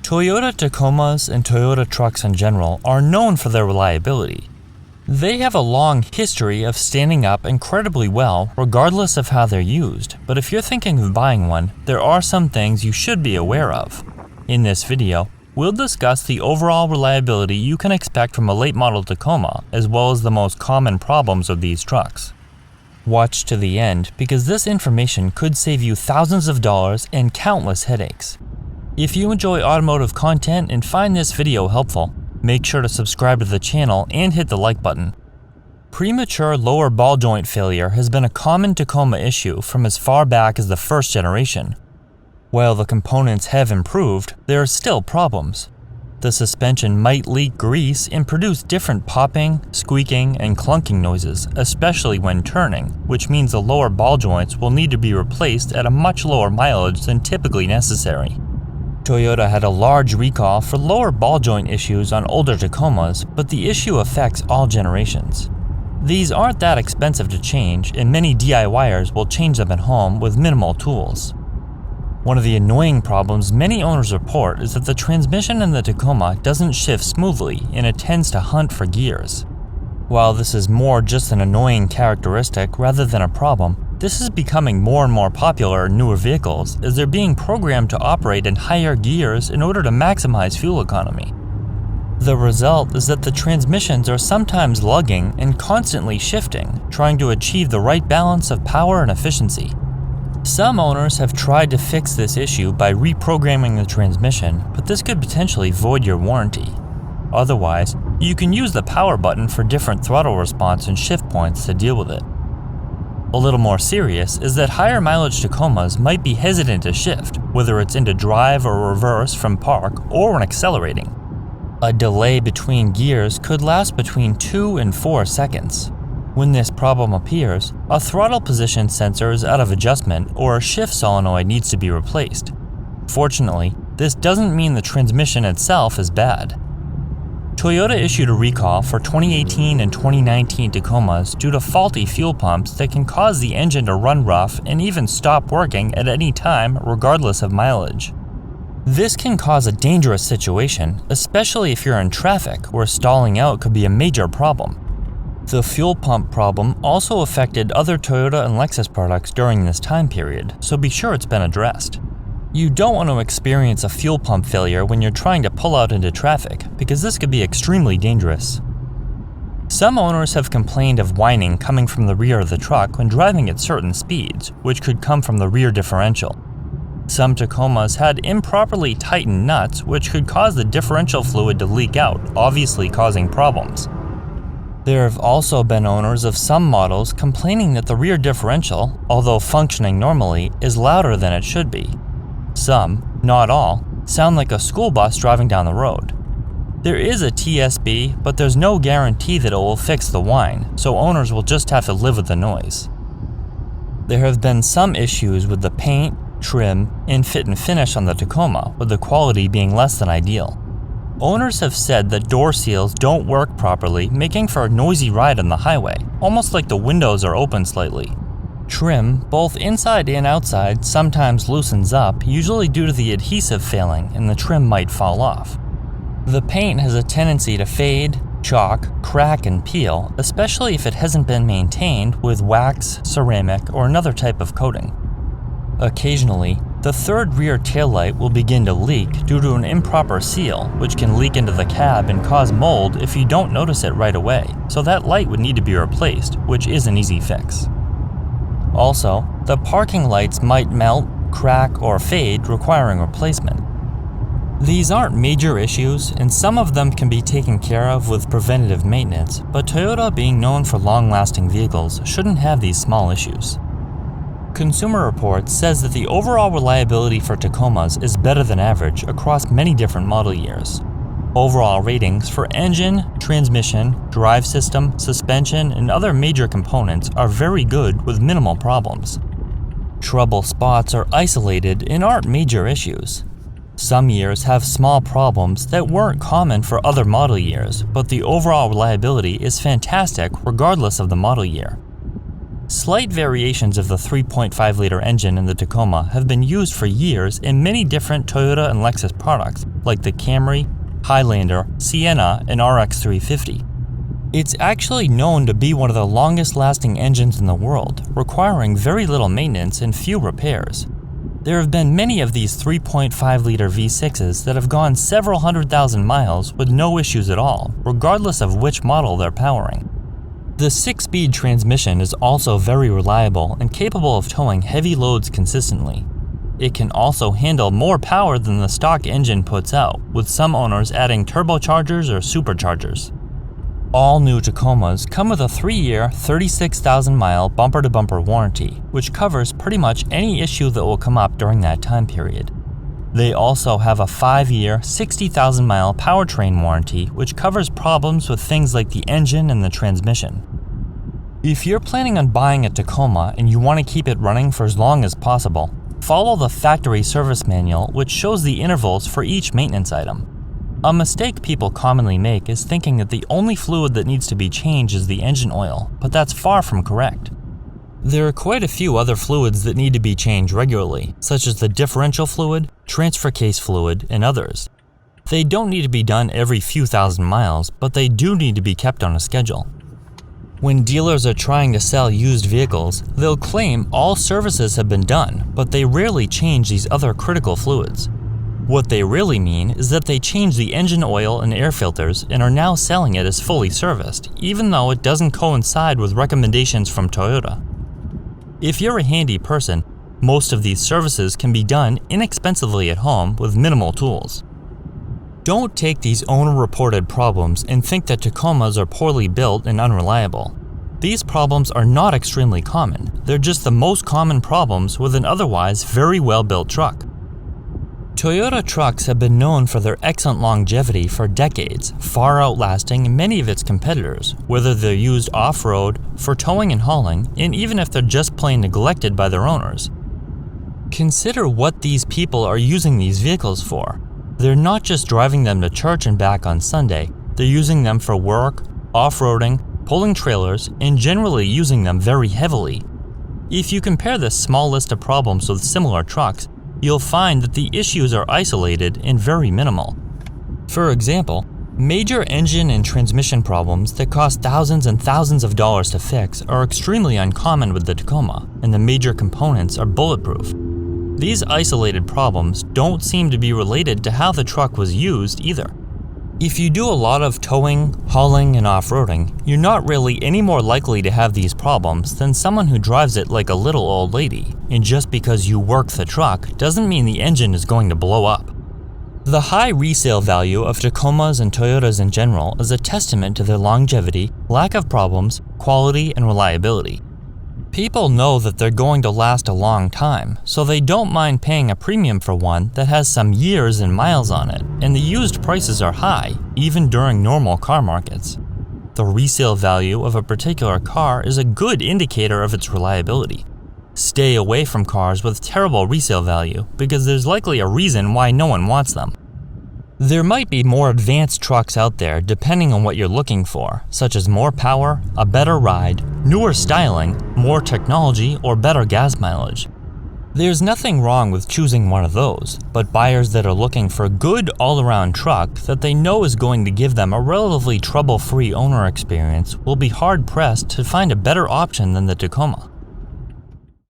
Toyota Tacomas and Toyota trucks in general are known for their reliability. They have a long history of standing up incredibly well regardless of how they're used, but if you're thinking of buying one, there are some things you should be aware of. In this video, we'll discuss the overall reliability you can expect from a late model Tacoma, as well as the most common problems of these trucks. Watch to the end because this information could save you thousands of dollars and countless headaches. If you enjoy automotive content and find this video helpful, make sure to subscribe to the channel and hit the like button. Premature lower ball joint failure has been a common Tacoma issue from as far back as the first generation. While the components have improved, there are still problems. The suspension might leak grease and produce different popping, squeaking, and clunking noises, especially when turning, which means the lower ball joints will need to be replaced at a much lower mileage than typically necessary. Toyota had a large recall for lower ball joint issues on older Tacomas, but the issue affects all generations. These aren't that expensive to change, and many DIYers will change them at home with minimal tools. One of the annoying problems many owners report is that the transmission in the Tacoma doesn't shift smoothly and it tends to hunt for gears. While this is more just an annoying characteristic rather than a problem, this is becoming more and more popular in newer vehicles as they're being programmed to operate in higher gears in order to maximize fuel economy. The result is that the transmissions are sometimes lugging and constantly shifting, trying to achieve the right balance of power and efficiency. Some owners have tried to fix this issue by reprogramming the transmission, but this could potentially void your warranty. Otherwise, you can use the power button for different throttle response and shift points to deal with it. A little more serious is that higher mileage Tacomas might be hesitant to shift, whether it's into drive or reverse from park or when accelerating. A delay between gears could last between 2 and 4 seconds. When this problem appears, a throttle position sensor is out of adjustment or a shift solenoid needs to be replaced. Fortunately, this doesn't mean the transmission itself is bad. Toyota issued a recall for 2018 and 2019 Tacomas due to faulty fuel pumps that can cause the engine to run rough and even stop working at any time regardless of mileage. This can cause a dangerous situation, especially if you're in traffic where stalling out could be a major problem. The fuel pump problem also affected other Toyota and Lexus products during this time period, so be sure it's been addressed. You don't want to experience a fuel pump failure when you're trying to pull out into traffic, because this could be extremely dangerous. Some owners have complained of whining coming from the rear of the truck when driving at certain speeds, which could come from the rear differential. Some Tacomas had improperly tightened nuts, which could cause the differential fluid to leak out, obviously causing problems. There have also been owners of some models complaining that the rear differential, although functioning normally, is louder than it should be. Some, not all, sound like a school bus driving down the road. There is a TSB, but there's no guarantee that it will fix the whine, so owners will just have to live with the noise. There have been some issues with the paint, trim, and fit and finish on the Tacoma, with the quality being less than ideal. Owners have said that door seals don't work properly, making for a noisy ride on the highway, almost like the windows are open slightly. Trim, both inside and outside, sometimes loosens up, usually due to the adhesive failing, and the trim might fall off. The paint has a tendency to fade, chalk, crack, and peel, especially if it hasn't been maintained with wax, ceramic, or another type of coating. Occasionally, the third rear taillight will begin to leak due to an improper seal, which can leak into the cab and cause mold if you don't notice it right away, so that light would need to be replaced, which is an easy fix. Also, the parking lights might melt, crack, or fade, requiring replacement. These aren't major issues, and some of them can be taken care of with preventative maintenance, but Toyota, being known for long-lasting vehicles, shouldn't have these small issues. Consumer Reports says that the overall reliability for Tacomas is better than average across many different model years. Overall ratings for engine, transmission, drive system, suspension, and other major components are very good with minimal problems. Trouble spots are isolated and aren't major issues. Some years have small problems that weren't common for other model years, but the overall reliability is fantastic regardless of the model year. Slight variations of the 3.5-liter engine in the Tacoma have been used for years in many different Toyota and Lexus products, like the Camry, Highlander, Sienna, and RX 350. It's actually known to be one of the longest-lasting engines in the world, requiring very little maintenance and few repairs. There have been many of these 3.5-liter V6s that have gone several 100,000 miles with no issues at all, regardless of which model they're powering. The 6-speed transmission is also very reliable and capable of towing heavy loads consistently. It can also handle more power than the stock engine puts out, with some owners adding turbochargers or superchargers. All new Tacomas come with a 3-year, 36,000-mile bumper-to-bumper warranty, which covers pretty much any issue that will come up during that time period. They also have a 5-year, 60,000-mile powertrain warranty, which covers problems with things like the engine and the transmission. If you're planning on buying a Tacoma and you want to keep it running for as long as possible, follow the factory service manual, which shows the intervals for each maintenance item. A mistake people commonly make is thinking that the only fluid that needs to be changed is the engine oil, but that's far from correct. There are quite a few other fluids that need to be changed regularly, such as the differential fluid, transfer case fluid, and others. They don't need to be done every few thousand miles, but they do need to be kept on a schedule. When dealers are trying to sell used vehicles, they'll claim all services have been done, but they rarely change these other critical fluids. What they really mean is that they changed the engine oil and air filters and are now selling it as fully serviced, even though it doesn't coincide with recommendations from Toyota. If you're a handy person, most of these services can be done inexpensively at home with minimal tools. Don't take these owner-reported problems and think that Tacomas are poorly built and unreliable. These problems are not extremely common, they're just the most common problems with an otherwise very well-built truck. Toyota trucks have been known for their excellent longevity for decades, far outlasting many of its competitors, whether they're used off-road, for towing and hauling, and even if they're just plain neglected by their owners. Consider what these people are using these vehicles for. They're not just driving them to church and back on Sunday, they're using them for work, off-roading, pulling trailers, and generally using them very heavily. If you compare this small list of problems with similar trucks, you'll find that the issues are isolated and very minimal. For example, major engine and transmission problems that cost thousands and thousands of dollars to fix are extremely uncommon with the Tacoma, and the major components are bulletproof. These isolated problems don't seem to be related to how the truck was used either. If you do a lot of towing, hauling, and off-roading, you're not really any more likely to have these problems than someone who drives it like a little old lady, and just because you work the truck doesn't mean the engine is going to blow up. The high resale value of Tacomas and Toyotas in general is a testament to their longevity, lack of problems, quality, and reliability. People know that they're going to last a long time, so they don't mind paying a premium for one that has some years and miles on it, and the used prices are high, even during normal car markets. The resale value of a particular car is a good indicator of its reliability. Stay away from cars with terrible resale value, because there's likely a reason why no one wants them. There might be more advanced trucks out there depending on what you're looking for, such as more power, a better ride, newer styling, more technology, or better gas mileage. There's nothing wrong with choosing one of those, but buyers that are looking for a good all-around truck that they know is going to give them a relatively trouble-free owner experience will be hard-pressed to find a better option than the Tacoma.